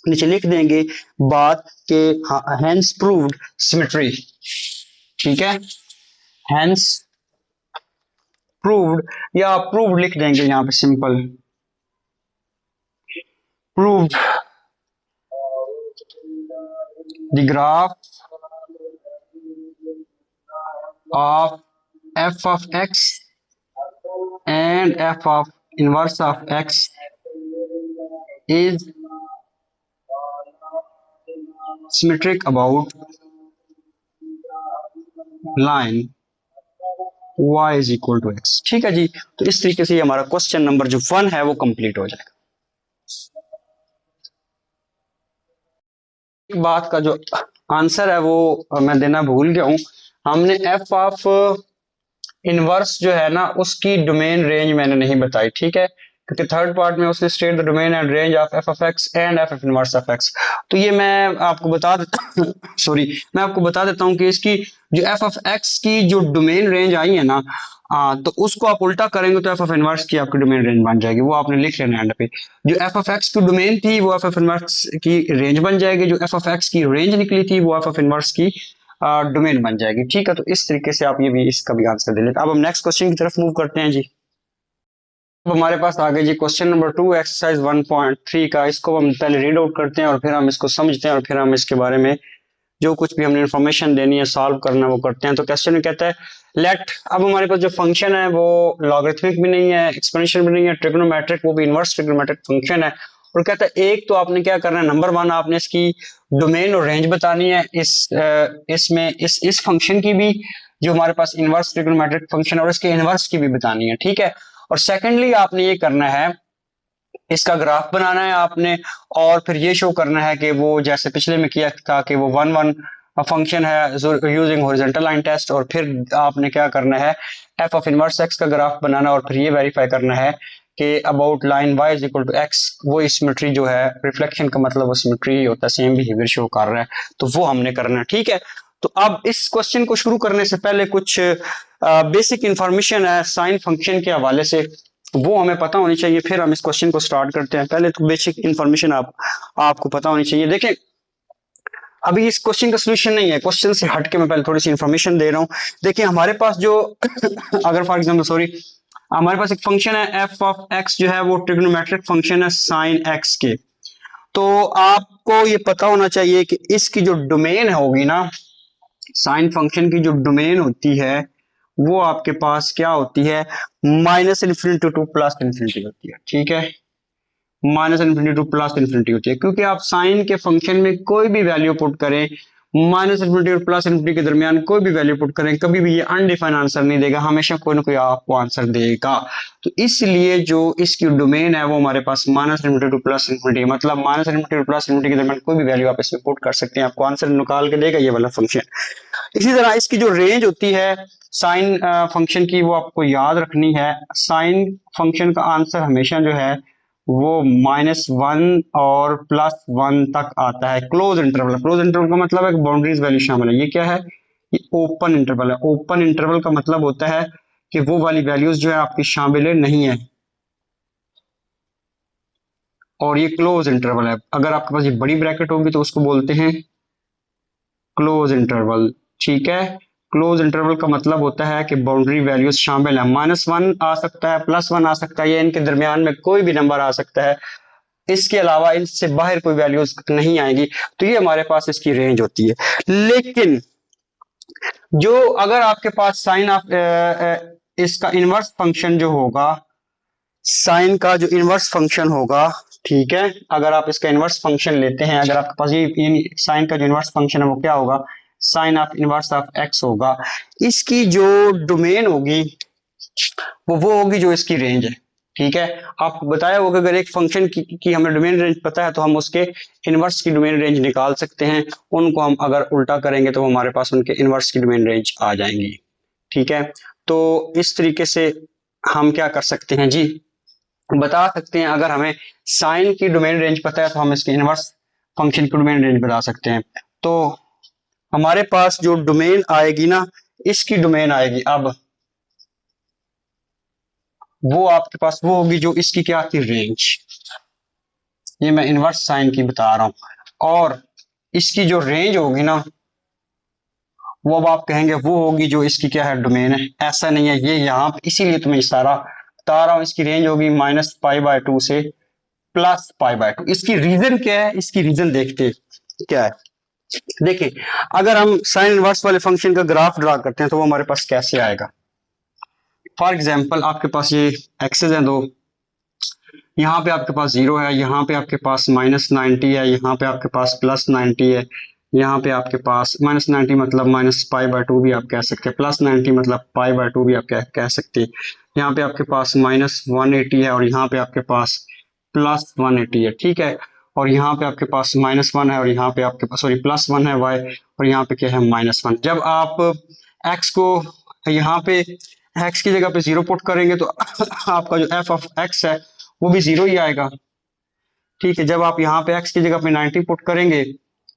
नीचे लिख देंगे बात के हेंस प्रूव्ड सिमेट्री। ठीक है, हेंस प्रूव्ड या प्रूव्ड लिख देंगे यहाँ पे simple, proved the graph of f of x and f of inverse of x is symmetric about line y is equal to x। ठीक है जी, तो इस तरीके से हमारा क्वेश्चन नंबर जो 1 है वो कंप्लीट हो जाएगा। एक बात का जो आंसर है वो मैं देना भूल गया हूं, हमने एफ ऑफ इनवर्स जो है ना उसकी डोमेन रेंज मैंने नहीं बताई, ठीक है, क्योंकि थर्ड पार्ट में उसने state the domain and range of F of x and F of inverse of x. तो ये मैं आपको बता देता सॉरी मैं आपको बता देता हूं कि इसकी जो एफ ऑफ एक्स की जो डोमेन रेंज आई है ना, तो उसको आप उल्टा करेंगे तो एफ ऑफ इनवर्स की आपकी डोमेन रेंज बन जाएगी, वो आपने लिख लेना एंड पे। जो एफ ऑफ एक्स की डोमेन थी वो एफ ऑफ इनवर्स की रेंज बन जाएगी, जो एफ ऑफ एक्स की रेंज निकली थी वो एफ ऑफ इनवर्स की डोमेन बन जाएगी। ठीक है, तो इस तरीके से आप ये भी इसका भी आंसर दे लेते। अब हम नेक्स्ट क्वेश्चन की तरफ मूव करते हैं जी। अब हमारे पास आ गए जी क्वेश्चन नंबर 2 एक्सरसाइज 1.3 का। इसको हम पहले रीड आउट करते हैं और फिर हम इसको समझते हैं और फिर हम इसके बारे में जो कुछ भी हमने इन्फॉर्मेशन देनी है सॉल्व करना वो करते हैं। तो क्वेश्चन में कहता है लेट, अब हमारे पास जो फंक्शन है वो लॉगरिथमिक भी नहीं है, एक्सपोनेंशियल भी नहीं है, ट्रिग्नोमेट्रिक, वो भी इनवर्स ट्रिग्नोमेट्रिक फंक्शन है। और कहता है एक तो आपने क्या करना है, नंबर 1 आपने इसकी डोमेन और रेंज बतानी है, इस फंक्शन की भी जो हमारे पास इनवर्स ट्रिग्नोमेट्रिक फंक्शन है और इसके इनवर्स की भी बतानी है। ठीक है, और सेकेंडली आपने ये करना है, इसका ग्राफ बनाना है आपने और फिर ये शो करना है कि वो जैसे पिछले में किया था कि वो 1 फंक्शन है यूजिंग हॉरिजॉन्टल लाइन टेस्ट। और फिर आपने क्या करना है, एफ ऑफ इनवर्स एक्स का ग्राफ बनाना और फिर ये वेरीफाई करना है कि about line y is equal to X वो सिमेट्री जो है, रिफ्लेक्शन का मतलब वो सिमेट्री ही होता है, सेम बिहेवियर शो कर रहा है, तो वो हमने करना है। ठीक है, तो अब इस क्वेश्चन को शुरू करने से पहले कुछ बेसिक इंफॉर्मेशन है साइन फंक्शन के हवाले से, वो हमें पता होनी चाहिए, फिर हम इस क्वेश्चन को स्टार्ट करते हैं। पहले तो बेसिक इंफॉर्मेशन आपको पता होनी चाहिए। देखें, अभी इस क्वेश्चन का सोल्यूशन नहीं है, क्वेश्चन से हटके मैं पहले थोड़ी सी इंफॉर्मेशन दे रहा हूं। देखिए हमारे पास जो अगर फॉर एग्जांपल सॉरी हमारे पास एक फंक्शन है एफ ऑफ एक्स जो है वो ट्रिग्नोमेट्रिक फंक्शन है साइन एक्स के। तो आपको ये पता होना चाहिए कि इसकी जो डोमेन होगी ना, साइन फंक्शन की जो डोमेन होती है वो आपके पास क्या होती है, minus infinity to plus infinity होती है। ठीक है, minus infinity to plus infinity होती है, क्योंकि आप साइन के फंक्शन में कोई भी वैल्यू पुट करें, माइनस इन्फिनिटी और प्लस इन्फिनिटी के दरमियान कोई भी वैल्यू पुट करें, कभी भी ये अनडिफाइंड आंसर नहीं देगा, हमेशा कोई ना कोई आपको आंसर देगा। तो इसलिए जो इसकी डोमेन है वो हमारे पास minus infinity to plus infinity, मतलब माइनस इन्फिनिटी और प्लस इन्फिनिटी के दरमियान कोई भी वैल्यू आप इसमें पुट कर सकते हैं, आपको आंसर निकाल के देगा ये वाला फंक्शन। इसी तरह इसकी जो रेंज होती है साइन फंक्शन की वो आपको याद रखनी है। साइन फंक्शन का आंसर हमेशा जो है वो -1 और +1 तक आता है। क्लोज इंटरवल, क्लोज इंटरवल का मतलब है बाउंड्रीज वैल्यू शामिल है। ये क्या है, ये ओपन इंटरवल है। ओपन इंटरवल का मतलब होता है कि वो वाली वैल्यूज जो है आपकी शामिल नहीं है, और ये क्लोज इंटरवल है। अगर आपके पास ये बड़ी ब्रैकेट होगी तो उसको बोलते हैं क्लोज इंटरवल। ठीक है, क्लोज इंटरवल का मतलब होता है कि बाउंड्री वैल्यूज शामिल है, -1 आ सकता है, +1 आ सकता है, या इनके दरमियान में कोई भी नंबर आ सकता है, इसके अलावा इनसे बाहर कोई वैल्यूज नहीं आएगी। तो ये हमारे पास इसकी रेंज होती है। लेकिन जो अगर आपके पास साइन ऑफ इसका इनवर्स फंक्शन जो होगा, साइन का जो इनवर्स फंक्शन होगा, ठीक है, अगर आप इसका इनवर्स फंक्शन लेते हैं, अगर आपके पास ये साइन का जो इनवर्स फंक्शन है वो क्या होगा, sine of inverse of X होगा। इसकी जो डोमेन होगी वो होगी जो इसकी रेंज है। ठीक है, आपको बताया होगा अगर एक फंक्शन की हमें डोमेन रेंज पता है तो हम उसके इनवर्स की डोमेन रेंज निकाल सकते हैं, उनको हम अगर उल्टा करेंगे तो हमारे पास उनके इनवर्स की डोमेन रेंज आ जाएंगी। ठीक है, तो इस तरीके से हम क्या कर सकते हैं जी, बता सकते हैं अगर हमें साइन की डोमेन रेंज पता है तो हम इसके इनवर्स फंक्शन की डोमेन रेंज बता सकते हैं। तो हमारे पास जो डोमेन आएगी ना, इसकी डोमेन आएगी, अब वो आपके पास वो होगी जो इसकी क्या थी, रेंज। ये मैं इनवर्स साइन की बता रहा हूं, और इसकी जो रेंज होगी ना वो अब आप कहेंगे वो होगी जो इसकी क्या है, डोमेन है। ऐसा नहीं है, ये यहाँ इसीलिए तुम्हें इशारा बता रहा हूं, इसकी रेंज होगी -π/2 से +π/2। इसकी रीजन क्या है, इसकी रीजन देखते क्या है। देखिए अगर हम साइन इनवर्स वाले फंक्शन का ग्राफ ड्रा करते हैं तो वो हमारे पास कैसे आएगा। फॉर एग्जाम्पल आपके पास ये एक्सेस हैं दो, यहाँ पे आपके पास 0 है, यहाँ पे आपके पास -90 है, यहाँ पे आपके पास +90 है, यहाँ पे आपके पास -90 मतलब -π/2 भी आप कह सकते हैं, +90 मतलब π/2 भी आप कह सकते हैं। यहाँ पे आपके पास -180 है और यहाँ पे आपके पास +180 है, ठीक है। और यहाँ पे आपके पास -1 है और यहाँ पे आपके पास सॉरी +1 है y, और यहाँ पे क्या है -1। जब आप x को यहाँ पे x की जगह पे 0 पुट करेंगे तो आपका जो f ऑफ x है वो भी 0 ही आएगा, ठीक है। जब आप यहाँ पे x की जगह पे 90 पुट करेंगे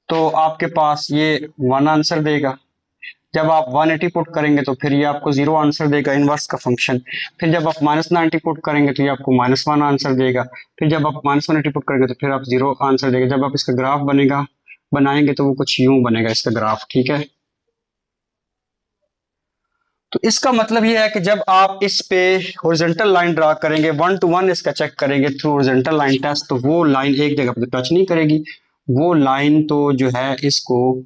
तो आपके पास ये 1 आंसर देगा। जब आप 180 पुट करेंगे तो फिर ये आपको 0 आंसर देगा इनवर्स का फंक्शन। फिर जब आप -90 पुट करेंगे तो ये आपको -1 आंसर देगा। फिर जब आप -180 पुट करेंगे तो फिर आप 0 आंसर देगा। जब आप इसका ग्राफ बनाएंगे तो वो कुछ यूं बनेगा इसका ग्राफ, ठीक है। तो इसका मतलब ये है कि जब आप इस पे हॉरिजॉन्टल लाइन ड्रा करेंगे, 1 to 1 इसका चेक करेंगे थ्रू हॉरिजॉन्टल लाइन टेस्ट, तो वो लाइन एक जगह पे टच नहीं करेगी, वो लाइन तो जो है इसको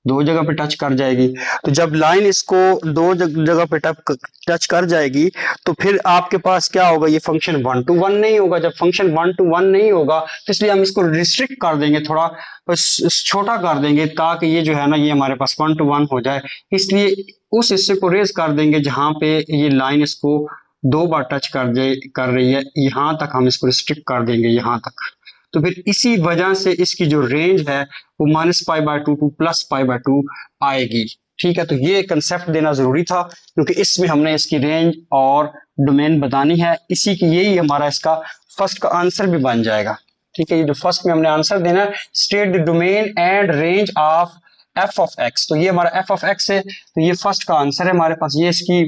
दो जगह पे टच कर जाएगी। तो जब लाइन इसको दो जगह पे टच कर जाएगी तो फिर आपके पास क्या होगा, ये फंक्शन 1 to 1 नहीं होगा। जब फंक्शन 1 to 1 नहीं होगा तो इसलिए हम इसको रिस्ट्रिक्ट कर देंगे, थोड़ा छोटा कर देंगे ताकि ये जो है ना ये हमारे पास 1 to 1 हो जाए। इसलिए उस हिस्से को रेज कर देंगे जहां पे ये लाइन इसको दो बार टच कर रही है, यहां तक हम इसको रिस्ट्रिक्ट कर देंगे यहां तक। तो फिर इसी वजह से इसकी जो रेंज है वो -π/2 टू +π/2 आएगी, ठीक है। तो ये कंसेप्ट देना जरूरी था क्योंकि इसमें हमने इसकी रेंज और डोमेन बतानी है, इसी की यही हमारा इसका फर्स्ट का आंसर भी बन जाएगा, ठीक है। ये जो फर्स्ट में हमने आंसर देना है, state the domain and range of f of x, तो ये हमारा f ऑफ x है, तो ये फर्स्ट का आंसर है हमारे पास। ये इसकी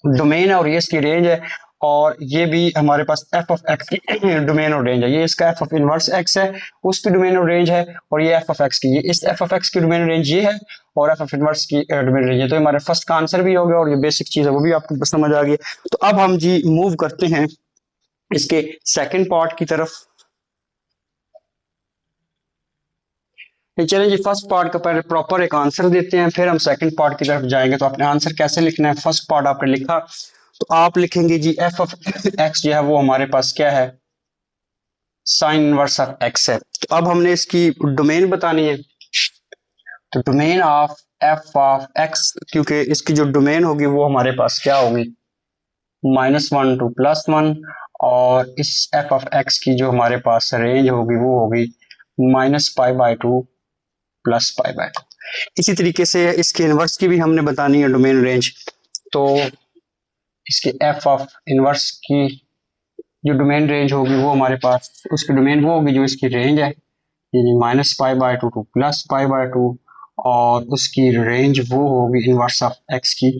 डोमेन है और ये इसकी रेंज है, और ये भी हमारे पास f ऑफ x की डोमेन और रेंज है। ये इसका f ऑफ इनवर्स x है, उसकी डोमेन और रेंज है, और ये f ऑफ x की, ये इस f ऑफ x की डोमेन और रेंज ये है, और f ऑफ इनवर्स की डोमेन रेंज है। तो हमारे फर्स्ट का आंसर भी हो गया और ये बेसिक चीज है वो भी आपको समझ आ गई। तो अब हम जी मूव करते हैं इसके सेकंड पार्ट की तरफ। चलें जी, फर्स्ट पार्ट का पहले प्रॉपर एक आंसर देते हैं, फिर हम सेकंड पार्ट की तरफ जाएंगे। तो आपने आंसर कैसे लिखना है, फर्स्ट पार्ट आपने लिखा तो आप लिखेंगे जी f ऑफ x जो है वो हमारे पास क्या है, साइन इनवर्स ऑफ x है। तो अब हमने इसकी डोमेन बतानी है, तो domain of f of x, क्योंकि इसकी जो डोमेन होगी वो हमारे पास क्या होगी, -1 to +1, और इस f ऑफ x की जो हमारे पास रेंज होगी वो होगी -π/2 +π/2। इसी तरीके से इसके इनवर्स की भी हमने बतानी है डोमेन रेंज। तो इसके f ऑफ इनवर्स की जो डोमेन रेंज होगी वो हमारे पास, उसकी डोमेन वो होगी जो इसकी रेंज है, -π/2 टू +π/2, और उसकी रेंज वो होगी इनवर्स ऑफ x की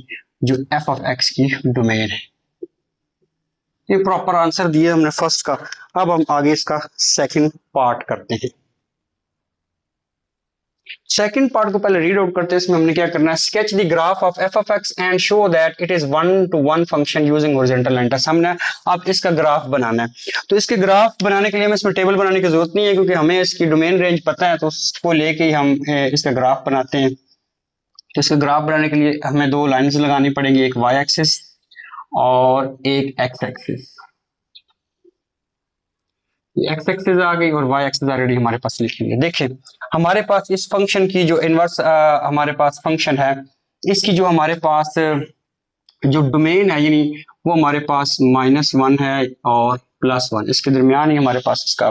जो f ऑफ x की डोमेन है। ये प्रॉपर आंसर दिए हमने फर्स्ट का। अब हम आगे इसका सेकंड पार्ट करते हैं। सेकंड पार्ट को पहले रीड आउट करते हैं। इसमें हमने क्या करना है, sketch the graph of f of x and show that it is 1 to 1 function using horizontal line test. हमने अब इसका ग्राफ बनाना है। तो इसके ग्राफ बनाने के लिए हमें इसमें टेबल बनाने की जरूरत नहीं है क्योंकि हमें इसकी डोमेन रेंज पता है, तो उसको लेके ही हम इसका ग्राफ बनाते हैं। तो इसका ग्राफ बनाने के लिए हमें दो लाइन्स लगानी पड़ेगी, एक y एक्सिस और एक x एक्सिस। एक्स एक्सिस आ गई और वाई एक्सिस ऑलरेडी हमारे पास लिखी है। देखिए हमारे पास इस फंक्शन की जो इनवर्स हमारे पास फंक्शन है, इसकी जो हमारे पास जो डोमेन है यानी वो हमारे पास -1 है और +1, इसके दरमियान ही हमारे पास इसका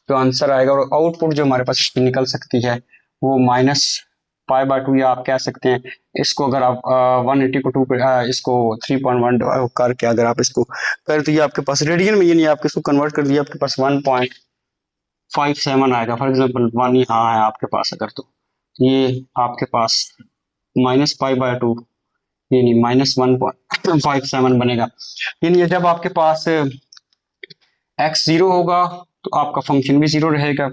जो आंसर आएगा, और आउटपुट जो हमारे पास इसकी निकल सकती है वो -π/2, या आप कह सकते हैं इसको अगर आप 180 को 2 इसको 3.1 करके अगर आप इसको कर दिए आपके पास रेडियन में, यानी आपके इसको कन्वर्ट कर दिया आपके पास 1.57 आएगा। फॉर एग्जांपल 1 यहाँ है आपके पास अगर, तो ये आपके पास -π/2 यानी -1.57 बनेगा। यानी जब आपके पास x 0 होगा तो आपका फंक्शन भी 0 रहेगा।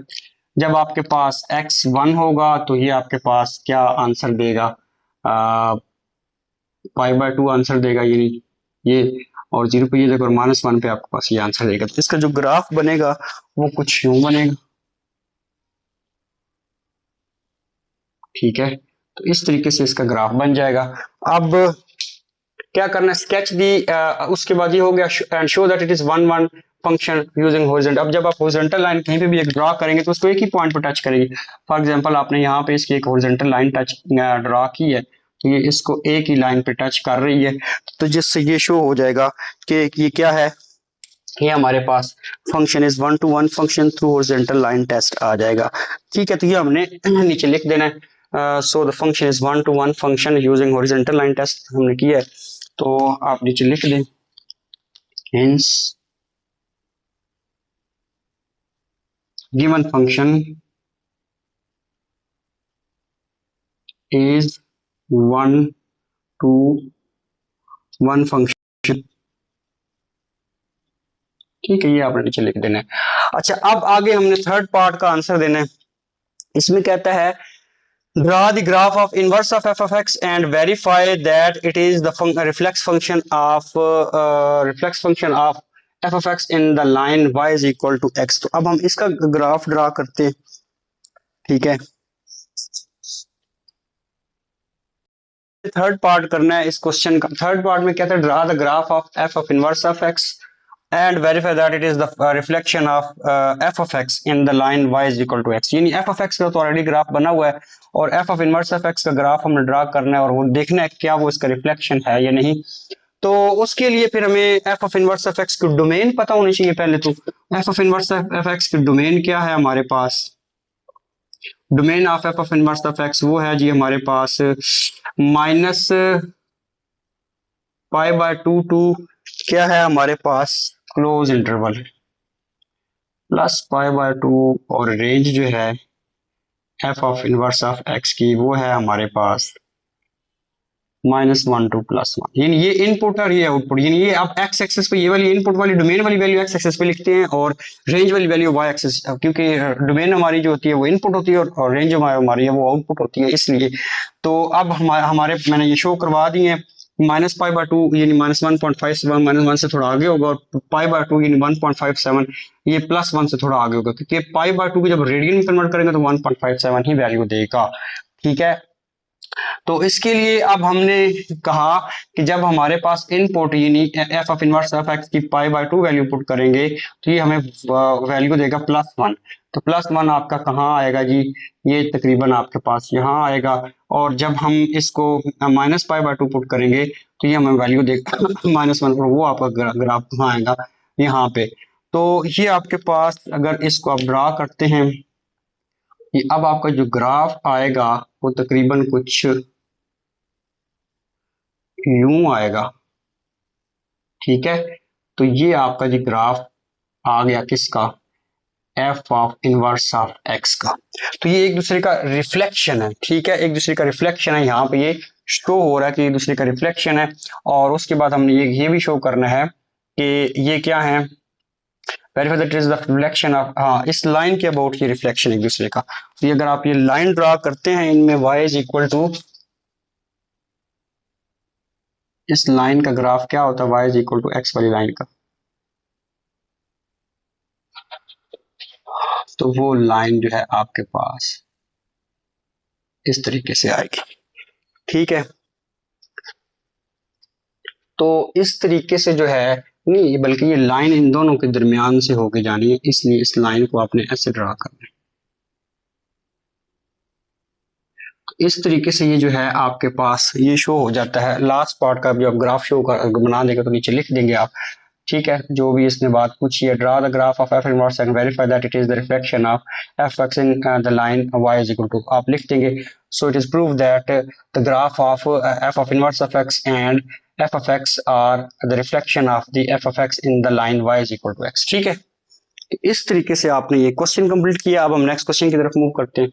जब आपके पास x 1 होगा तो ये आपके पास क्या आंसर देगा, π/2 आंसर देगा, यानी ये, और 0 पे ये देखो, और -1 पे आपके पास ये आंसर देगा। तो इसका जो ग्राफ बनेगा वो कुछ यूं बनेगा। ठीक है, तो इस तरीके से इसका ग्राफ बन जाएगा। अब क्या करना है, स्केच दी, उसके बाद ये हो गया and show that it is one one function using horizontal. अब जब आप हॉरिजॉन्टल लाइन कहीं पे भी एक ड्रा करेंगे तो उसको एक ही पॉइंट पर टच करेगी। फॉर एग्जांपल आपने यहाँ पे इसकी एक हॉरिजॉन्टल लाइन टच ड्रा की है, तो ये इसको एक ही लाइन पे टच कर रही है, तो जिससे ये शो हो जाएगा कि ये क्या है, ये हमारे पास function is one to one function through horizontal line test आ जाएगा। ठीक है, तो ये हमने नीचे लिख देना है। So the function is one to one function using horizontal line test हमने किया है, तो आप नीचे लिख दें hence given function is one to one function। ठीक है, ये आपने नीचे लिख देना है। अच्छा, अब आगे हमने थर्ड पार्ट का आंसर देना है। इसमें कहता है draw the graph of inverse of f of x and verify that it is the reflex function of f of x in the line y is equal to x। तो अब हम इसका ग्राफ ड्रा करते हैं। ठीक है, third part करना है इस क्वेश्चन का। थर्ड पार्ट में कहता है draw the graph of f of inverse of x and verify that it is the reflection of f of x in the line y is equal to x। यानी f of x का तो already graph बना हुआ है और f of inverse of x का graph हमने draw करना है और वो देखना है क्या वो इसका रिफ्लेक्शन है या नहीं। तो उसके लिए फिर हमें f of inverse of x की डोमेन पता होनी चाहिए पहले। तो f of inverse of x की डोमेन क्या है हमारे पास, domain of f of inverse of x वो है जी हमारे पास माइनस पाई बाय टू क्या है हमारे पास close interval plus pi by two, और रेंज जो है f of inverse of x की वो है हमारे पास -1 to +1। यानी ये इनपुट और ये आउटपुट, यानी ये आप x एक्सिस पे ये वाली इनपुट वाली डोमेन वाली वैल्यू x एक्सिस पे लिखते हैं और रेंज वाली वैल्यू y एक्सिस, क्योंकि डोमेन हमारी जो होती है वो इनपुट होती है और रेंज हमारी है वो आउटपुट होती है, इसलिए। तो अब हमारे मैंने ये शो करवा दी है -π/2 यानी -1.57, -1 से थोड़ा आगे होगा, और π/2 यानी 1.57 ये +1 से थोड़ा आगे होगा, क्योंकि π/2 को जब रेडियन में कन्वर्ट करेंगे तो 1.57 ही वैल्यू देगा। ठीक है, तो इसके लिए अब हमने कहा कि जब हमारे पास इनपुट यानी f of inverse of x की π/2 वैल्यू पुट करेंगे तो ये हमें वैल्यू देगा +1। तो +1 आपका कहाँ आएगा जी, ये तकरीबन आपके पास यहाँ आएगा, और जब हम इसको -π/2 पुट करेंगे तो ये हमें वैल्यू देगा -1, और वो आपका ग्राफ कहाँ आएगा, यहाँ पे। तो ये आपके पास अगर इसको आप ड्रा करते हैं, ये अब आपका जो ग्राफ आएगा वो तकरीबन कुछ यूं आएगा। ठीक है, तो ये आपका जो ग्राफ आ गया किसका, f of inverse of x का। तो ये एक दूसरे का रिफ्लेक्शन है। ठीक है, एक दूसरे का रिफ्लेक्शन है, यहाँ पे ये शो हो रहा है कि एक दूसरे का रिफ्लेक्शन है। और उसके बाद हमने ये भी शो करना है कि ये क्या है, verify that is the reflection of, हाँ इस लाइन के अबाउट ये रिफ्लेक्शन एक दूसरे का। तो अगर आप ये लाइन ड्रा करते हैं इनमें y इज इक्वल टू, इस लाइन का ग्राफ क्या होता है, y is equal to x वाली लाइन का, तो वो लाइन जो है आपके पास इस तरीके से आएगी। ठीक है, तो इस तरीके से जो है नहीं, बल्कि ये लाइन इन दोनों के दरमियान से होके जानी है, इसलिए इस लाइन को आपने ऐसे ड्रा करना है। इस तरीके से ये जो है आपके पास ये शो हो जाता है। लास्ट पार्ट का भी आप ग्राफ शो कर बना देंगे तो नीचे लिख देंगे आप। ठीक है, जो भी इसने बात पूछी है, draw the graph of f inverse and verify that it is the reflection of f(x) in the line y is equal to, आप लिख देंगे so it is prove that the graph of f of inverse of x and f of x are the reflection of the f of x in the line y is equal to x। ठीक है, इस तरीके से आपने ये question complete किया। अब हम नेक्स्ट क्वेश्चन की तरफ मूव करते हैं।